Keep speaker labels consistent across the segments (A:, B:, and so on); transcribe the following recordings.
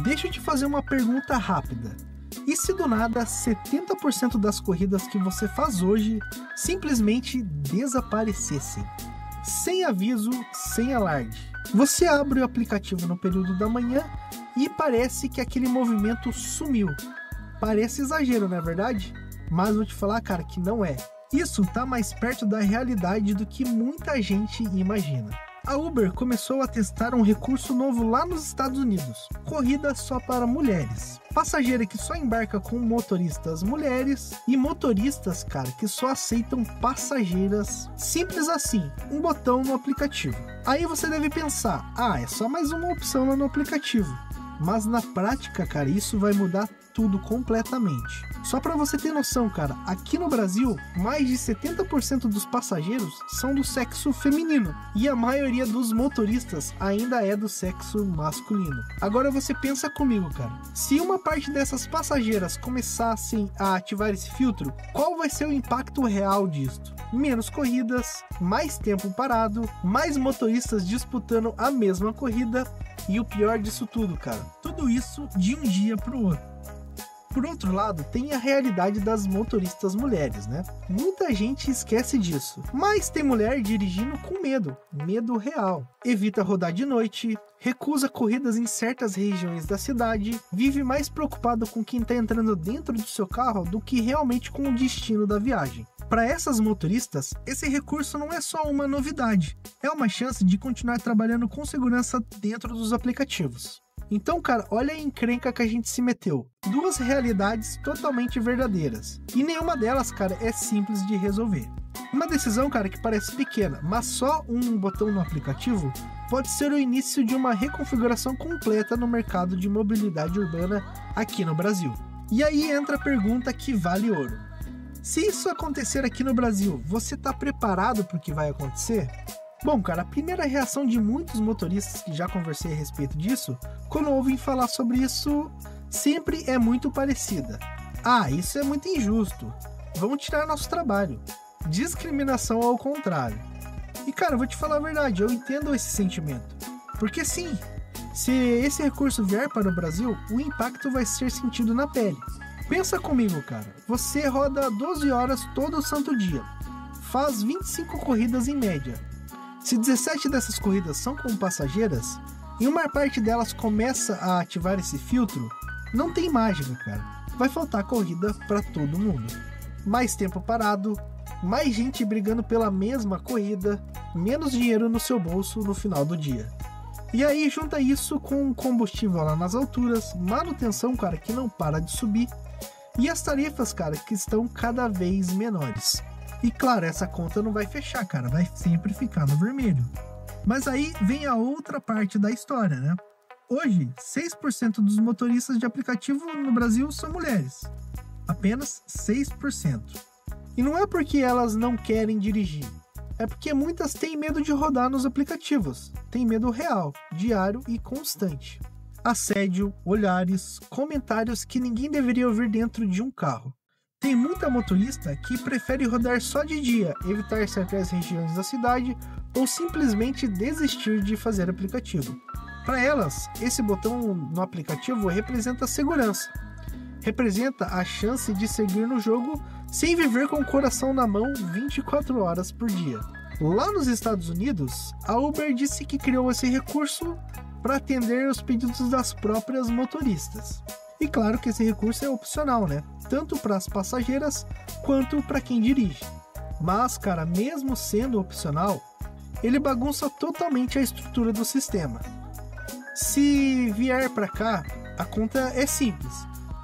A: Deixa eu te fazer uma pergunta rápida. E se do nada 70% das corridas que você faz hoje simplesmente desaparecessem? Sem aviso, sem alarde. Você abre o aplicativo no período da manhã e parece que aquele movimento sumiu. Parece exagero, não é verdade? Mas vou te falar, cara, que não é. Isso tá mais perto da realidade do que muita gente imagina. A Uber começou a testar um recurso novo lá nos Estados Unidos. Corrida só para mulheres. Passageira que só embarca com motoristas mulheres e motoristas, cara, que só aceitam passageiras. Simples assim, um botão no aplicativo. Aí você deve pensar, é só mais uma opção lá no aplicativo. Mas na prática, cara, isso vai mudar tudo completamente. Só para você ter noção, cara, aqui no Brasil, mais de 70% dos passageiros são do sexo feminino e a maioria dos motoristas ainda é do sexo masculino. Agora você pensa comigo, cara, se uma parte dessas passageiras começassem a ativar esse filtro, qual vai ser o impacto real disto? Menos corridas, mais tempo parado, mais motoristas disputando a mesma corrida e o pior disso tudo, cara, tudo isso de um dia para o outro. Por outro lado, tem a realidade das motoristas mulheres, né? Muita gente esquece disso, mas tem mulher dirigindo com medo real. Evita rodar de noite, recusa corridas em certas regiões da cidade, vive mais preocupado com quem está entrando dentro do seu carro do que realmente com o destino da viagem. Para essas motoristas, esse recurso não é só uma novidade, é uma chance de continuar trabalhando com segurança dentro dos aplicativos. Então, cara, olha a encrenca que a gente se meteu. Duas realidades totalmente verdadeiras. E nenhuma delas, cara, é simples de resolver. Uma decisão, cara, que parece pequena, mas só um botão no aplicativo pode ser o início de uma reconfiguração completa no mercado de mobilidade urbana aqui no Brasil. E aí entra a pergunta que vale ouro. Se isso acontecer aqui no Brasil, você está preparado para o que vai acontecer? Bom, cara, a primeira reação de muitos motoristas que já conversei a respeito disso, quando ouvem falar sobre isso, sempre é muito parecida. Isso é muito injusto. Vão tirar nosso trabalho. Discriminação ao contrário. E, cara, eu vou te falar a verdade, eu entendo esse sentimento. Porque sim, se esse recurso vier para o Brasil, o impacto vai ser sentido na pele. Pensa comigo, cara. Você roda 12 horas todo santo dia. Faz 25 corridas em média. Se 17 dessas corridas são com passageiras, e uma parte delas começa a ativar esse filtro, não tem mágica, cara. Vai faltar corrida para todo mundo. Mais tempo parado, mais gente brigando pela mesma corrida, menos dinheiro no seu bolso no final do dia. E aí junta isso com combustível lá nas alturas, manutenção, cara, que não para de subir, e as tarifas, cara, que estão cada vez menores. E claro, essa conta não vai fechar, cara, vai sempre ficar no vermelho. Mas aí vem a outra parte da história, né? Hoje, 6% dos motoristas de aplicativo no Brasil são mulheres. Apenas 6%. E não é porque elas não querem dirigir, é porque muitas têm medo de rodar nos aplicativos. Tem medo real, diário e constante. Assédio, olhares, comentários que ninguém deveria ouvir dentro de um carro. Tem muita motorista que prefere rodar só de dia, evitar certas regiões da cidade ou simplesmente desistir de fazer aplicativo. Para elas, esse botão no aplicativo representa segurança. Representa a chance de seguir no jogo sem viver com o coração na mão 24 horas por dia. Lá nos Estados Unidos, a Uber disse que criou esse recurso para atender os pedidos das próprias motoristas. E claro que esse recurso é opcional, né? Tanto para as passageiras quanto para quem dirige. Mas, cara, mesmo sendo opcional, ele bagunça totalmente a estrutura do sistema. Se vier para cá, a conta é simples.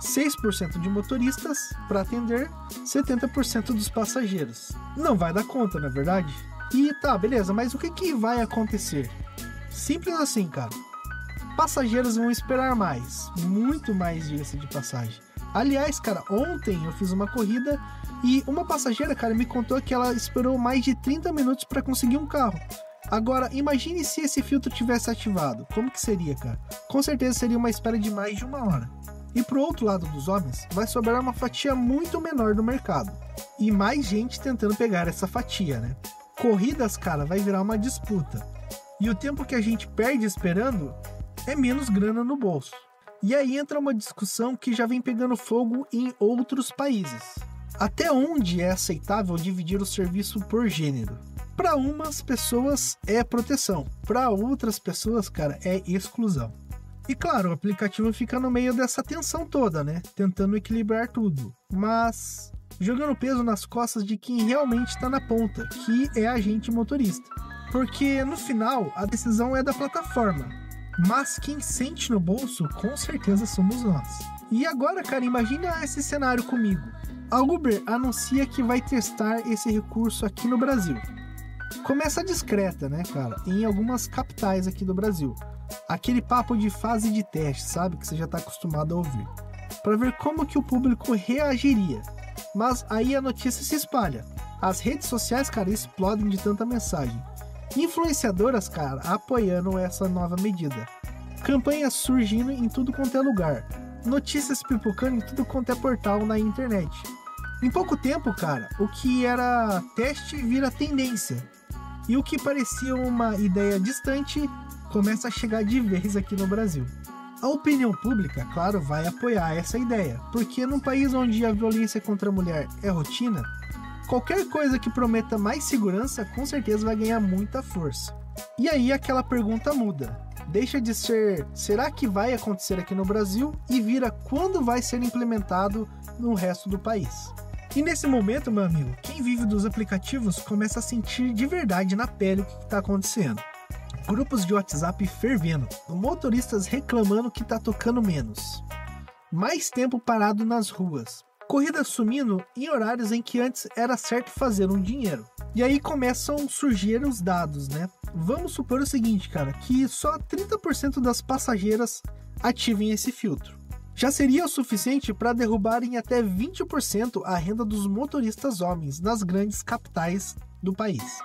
A: 6% de motoristas para atender 70% dos passageiros. Não vai dar conta, não é verdade? E tá, beleza, mas o que vai acontecer? Simples assim, cara. Passageiros vão esperar mais, muito mais, diga-se de passagem. Aliás, cara, ontem eu fiz uma corrida e uma passageira, cara, me contou que ela esperou mais de 30 minutos para conseguir um carro. Agora, imagine se esse filtro tivesse ativado. Como que seria, cara? Com certeza seria uma espera de mais de 1 hora. E pro outro lado dos homens, vai sobrar uma fatia muito menor do mercado. E mais gente tentando pegar essa fatia, né? Corridas, cara, vai virar uma disputa. E o tempo que a gente perde esperando é menos grana no bolso. E aí entra uma discussão que já vem pegando fogo em outros países. Até onde é aceitável dividir o serviço por gênero? Para umas pessoas é proteção, para outras pessoas, cara, é exclusão. E claro, o aplicativo fica no meio dessa tensão toda, né? Tentando equilibrar tudo, mas jogando peso nas costas de quem realmente está na ponta, que é a gente motorista. Porque no final a decisão é da plataforma, mas quem sente no bolso com certeza somos nós. E agora, cara, imagina esse cenário comigo. A Uber anuncia que vai testar esse recurso aqui no Brasil. Começa discreta, né, cara, em algumas capitais aqui do Brasil. Aquele papo de fase de teste, sabe, que você já tá acostumado a ouvir. Para ver como que o público reagiria. Mas aí a notícia se espalha. As redes sociais, cara, explodem de tanta mensagem. Influenciadoras, cara, apoiando essa nova medida. Campanhas surgindo em tudo quanto é lugar. Notícias pipocando em tudo quanto é portal na internet. Em pouco tempo, cara, o que era teste vira tendência. E o que parecia uma ideia distante começa a chegar de vez aqui no Brasil. A opinião pública, claro, vai apoiar essa ideia, porque num país onde a violência contra a mulher é rotina, qualquer coisa que prometa mais segurança com certeza vai ganhar muita força. E aí aquela pergunta muda. Deixa de ser, será que vai acontecer aqui no Brasil? E vira, quando vai ser implementado no resto do país? E nesse momento, meu amigo, quem vive dos aplicativos começa a sentir de verdade na pele o que está acontecendo. Grupos de WhatsApp fervendo, motoristas reclamando que está tocando menos. Mais tempo parado nas ruas. Corrida sumindo em horários em que antes era certo fazer um dinheiro. E aí começam a surgir os dados, né? Vamos supor o seguinte, cara, que só 30% das passageiras ativem esse filtro. Já seria o suficiente para derrubarem até 20% a renda dos motoristas homens nas grandes capitais do país.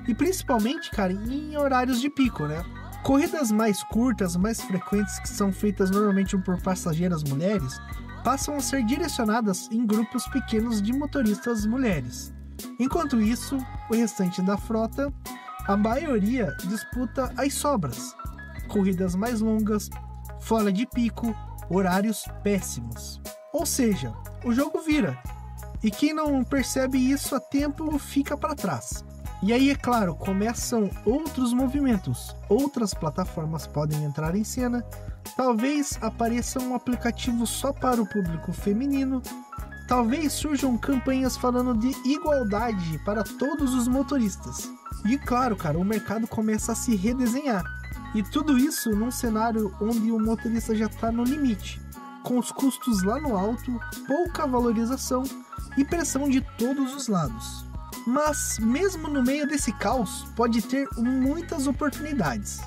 A: E principalmente, cara, em horários de pico, né? Corridas mais curtas, mais frequentes, que são feitas normalmente por passageiras mulheres, passam a ser direcionadas em grupos pequenos de motoristas mulheres. Enquanto isso, o restante da frota, a maioria disputa as sobras. Corridas mais longas, fora de pico, horários péssimos. Ou seja, o jogo vira. E quem não percebe isso a tempo fica para trás. E aí, é claro, começam outros movimentos. Outras plataformas podem entrar em cena. Talvez apareça um aplicativo só para o público feminino. Talvez surjam campanhas falando de igualdade para todos os motoristas. E claro, cara, o mercado começa a se redesenhar. E tudo isso num cenário onde o motorista já está no limite, com os custos lá no alto, pouca valorização e pressão de todos os lados. Mas mesmo no meio desse caos, pode ter muitas oportunidades.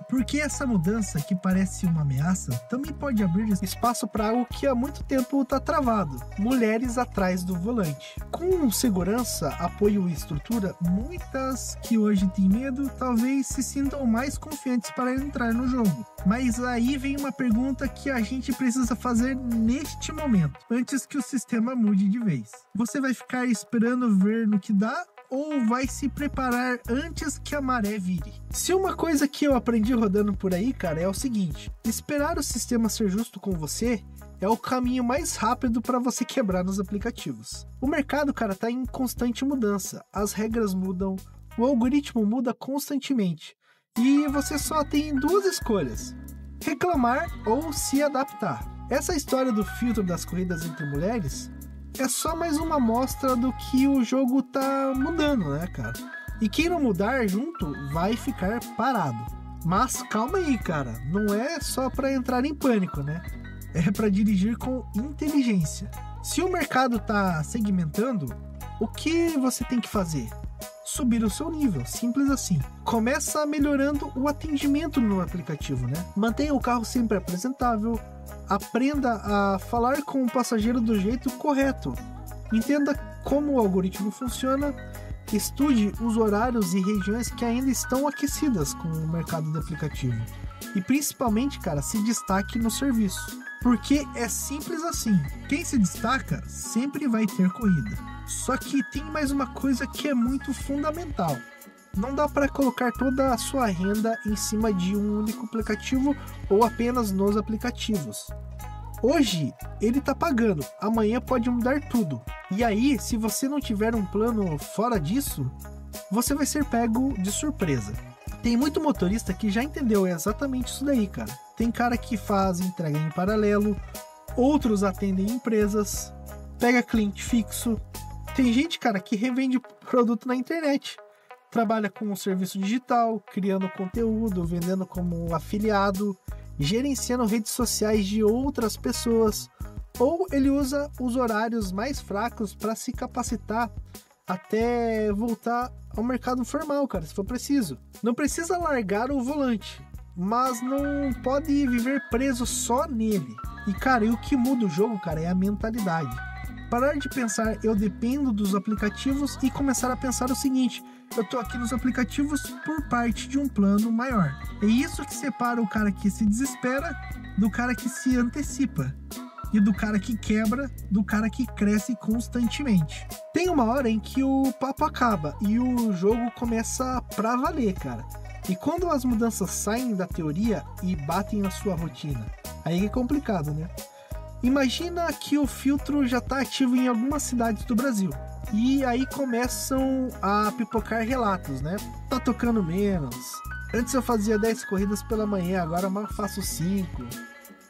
A: Porque essa mudança, que parece uma ameaça, também pode abrir espaço para algo que há muito tempo está travado: mulheres atrás do volante. Com segurança, apoio e estrutura, muitas que hoje têm medo talvez se sintam mais confiantes para entrar no jogo. Mas aí vem uma pergunta que a gente precisa fazer neste momento, antes que o sistema mude de vez. Você vai ficar esperando ver no que dá, ou vai se preparar antes que a maré vire? Se uma coisa que eu aprendi rodando por aí, cara, é o seguinte: esperar o sistema ser justo com você é o caminho mais rápido para você quebrar nos aplicativos. O mercado, cara, tá em constante mudança. As regras mudam, o algoritmo muda constantemente. E você só tem duas escolhas: reclamar ou se adaptar. Essa história do filtro das corridas entre mulheres é só mais uma amostra do que o jogo tá mudando, né, cara? E quem não mudar junto vai ficar parado. Mas calma aí, cara, não é só para entrar em pânico, né? É para dirigir com inteligência. Se o mercado tá segmentando, o que você tem que fazer? Subir o seu nível, simples assim. Começa melhorando o atendimento no aplicativo, né? Mantenha o carro sempre apresentável. Aprenda a falar com o passageiro do jeito correto. Entenda como o algoritmo funciona. Estude os horários e regiões que ainda estão aquecidas com o mercado de aplicativo. E principalmente, cara, se destaque no serviço. Porque é simples assim. Quem se destaca sempre vai ter corrida. Só que tem mais uma coisa que é muito fundamental: Não dá para colocar toda a sua renda em cima de um único aplicativo ou apenas nos aplicativos. Hoje ele tá pagando, amanhã pode mudar tudo. E aí, se você não tiver um plano fora disso, você vai ser pego de surpresa. Tem muito motorista que já entendeu exatamente isso daí, cara. Tem cara que faz entrega em paralelo, outros atendem empresas, pega cliente fixo. Tem gente, cara, que revende produto na internet. Trabalha com um serviço digital, criando conteúdo, vendendo como afiliado, gerenciando redes sociais de outras pessoas, ou ele usa os horários mais fracos para se capacitar até voltar ao mercado formal, cara, se for preciso. Não precisa largar o volante, mas não pode viver preso só nele. E, cara, e o que muda o jogo, cara, é a mentalidade. Parar de pensar, eu dependo dos aplicativos, e começar a pensar o seguinte: eu tô aqui nos aplicativos por parte de um plano maior. É isso que separa o cara que se desespera do cara que se antecipa. E do cara que quebra, do cara que cresce constantemente. Tem uma hora em que o papo acaba e o jogo começa pra valer, cara. E quando as mudanças saem da teoria e batem na sua rotina, aí é complicado, né? Imagina que o filtro já tá ativo em algumas cidades do Brasil. E aí começam a pipocar relatos, né? Tá tocando menos. Antes eu fazia 10 corridas pela manhã, agora eu faço 5.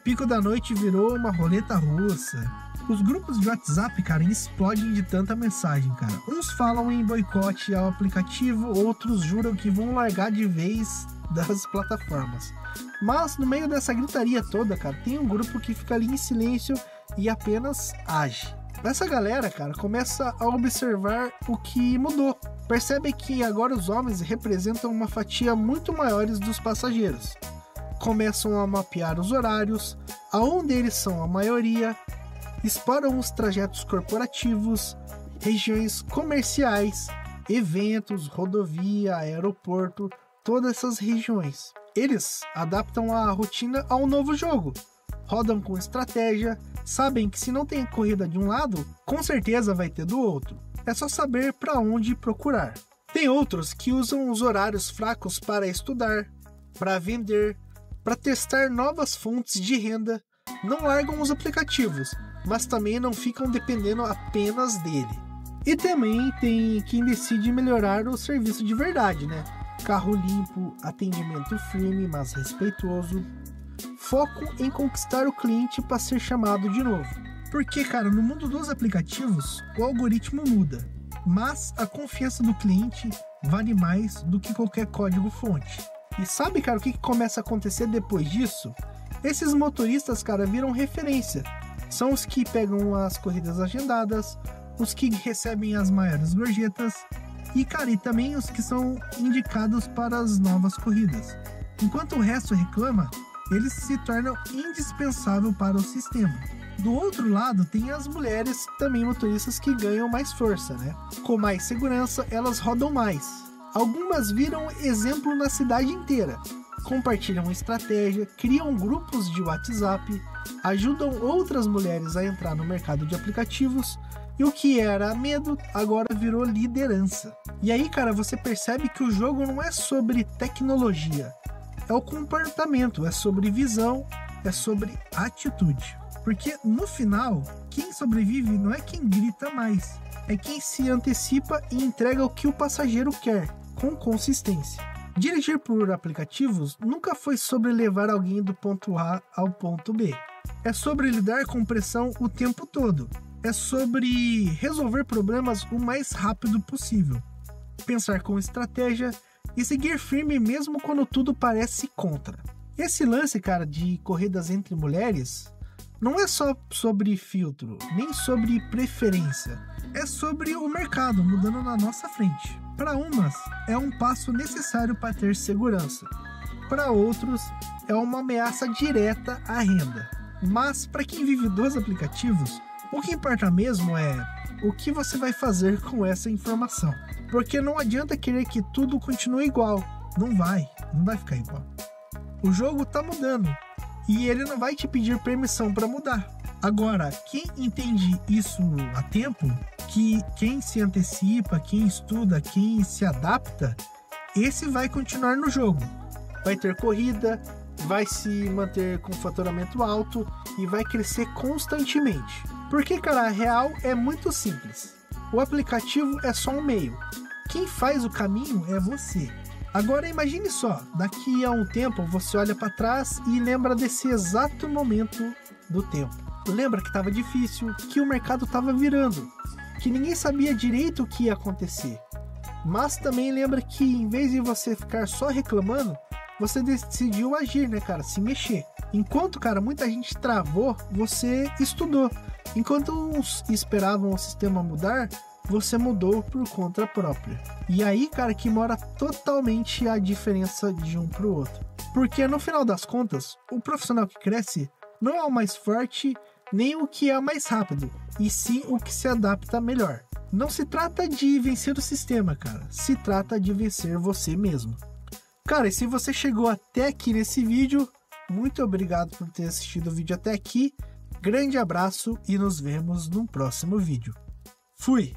A: Pico da noite virou uma roleta russa. Os grupos de WhatsApp, cara, explodem de tanta mensagem, cara. Uns falam em boicote ao aplicativo, outros juram que vão largar de vez das plataformas. Mas no meio dessa gritaria toda, cara, tem um grupo que fica ali em silêncio e apenas age. Essa galera, cara, começa a observar o que mudou. Percebe que agora os homens representam uma fatia muito maior dos passageiros. Começam a mapear os horários, aonde eles são a maioria, exploram os trajetos corporativos, regiões comerciais, eventos, rodovia, aeroporto, todas essas regiões. Eles adaptam a rotina ao novo jogo, rodam com estratégia, sabem que se não tem corrida de um lado, com certeza vai ter do outro. É só saber para onde procurar. Tem outros que usam os horários fracos para estudar, para vender, para testar novas fontes de renda. Não largam os aplicativos, mas também não ficam dependendo apenas dele. E também tem quem decide melhorar o serviço de verdade, né? Carro limpo, atendimento firme, mas respeitoso. Foco em conquistar o cliente para ser chamado de novo. Porque, cara, no mundo dos aplicativos, o algoritmo muda, mas a confiança do cliente vale mais do que qualquer código-fonte. E sabe, cara, o que começa a acontecer depois disso? Esses motoristas, cara, viram referência. São os que pegam as corridas agendadas, os que recebem as maiores gorjetas e, cara, e também os que são indicados para as novas corridas. Enquanto o resto reclama, eles se tornam indispensáveis para o sistema. Do outro lado, tem as mulheres, também motoristas, que ganham mais força, né? Com mais segurança, elas rodam mais. Algumas viram exemplo na cidade inteira, compartilham estratégia, criam grupos de WhatsApp, ajudam outras mulheres a entrar no mercado de aplicativos, e o que era medo agora virou liderança. E aí, cara, você percebe que o jogo não é sobre tecnologia, é o comportamento, é sobre visão, é sobre atitude. Porque no final, quem sobrevive não é quem grita mais, é quem se antecipa e entrega o que o passageiro quer, com consistência. Dirigir por aplicativos nunca foi sobre levar alguém do ponto A ao ponto B. É sobre lidar com pressão o tempo todo. É sobre resolver problemas o mais rápido possível. Pensar com estratégia e seguir firme mesmo quando tudo parece contra. Esse lance, cara, de corridas entre mulheres não é só sobre filtro, nem sobre preferência. É sobre o mercado mudando na nossa frente. Para umas, é um passo necessário para ter segurança. Para outros, é uma ameaça direta à renda. Mas para quem vive dos aplicativos, o que importa mesmo é o que você vai fazer com essa informação. Porque não adianta querer que tudo continue igual. Não vai ficar igual. O jogo está mudando e ele não vai te pedir permissão para mudar. Agora, quem entende isso a tempo, que quem se antecipa, quem estuda, quem se adapta, esse vai continuar no jogo. Vai ter corrida, vai se manter com faturamento alto e vai crescer constantemente. Porque, cara, a real é muito simples. O aplicativo é só um meio. Quem faz o caminho é você. Agora imagine só, daqui a um tempo você olha para trás e lembra desse exato momento do tempo. Lembra que estava difícil, que o mercado estava virando, que ninguém sabia direito o que ia acontecer. Mas também lembra que em vez de você ficar só reclamando, você decidiu agir, né, cara? Se mexer. Enquanto, cara, muita gente travou, você estudou. Enquanto uns esperavam o sistema mudar, você mudou por conta própria. E aí, cara, que mora totalmente a diferença de um pro outro. Porque no final das contas, o profissional que cresce não é o mais forte, nem o que é mais rápido, e sim o que se adapta melhor. Não se trata de vencer o sistema, cara. Se trata de vencer você mesmo. Cara, e se você chegou até aqui nesse vídeo, muito obrigado por ter assistido o vídeo até aqui. Grande abraço e nos vemos no próximo vídeo. Fui!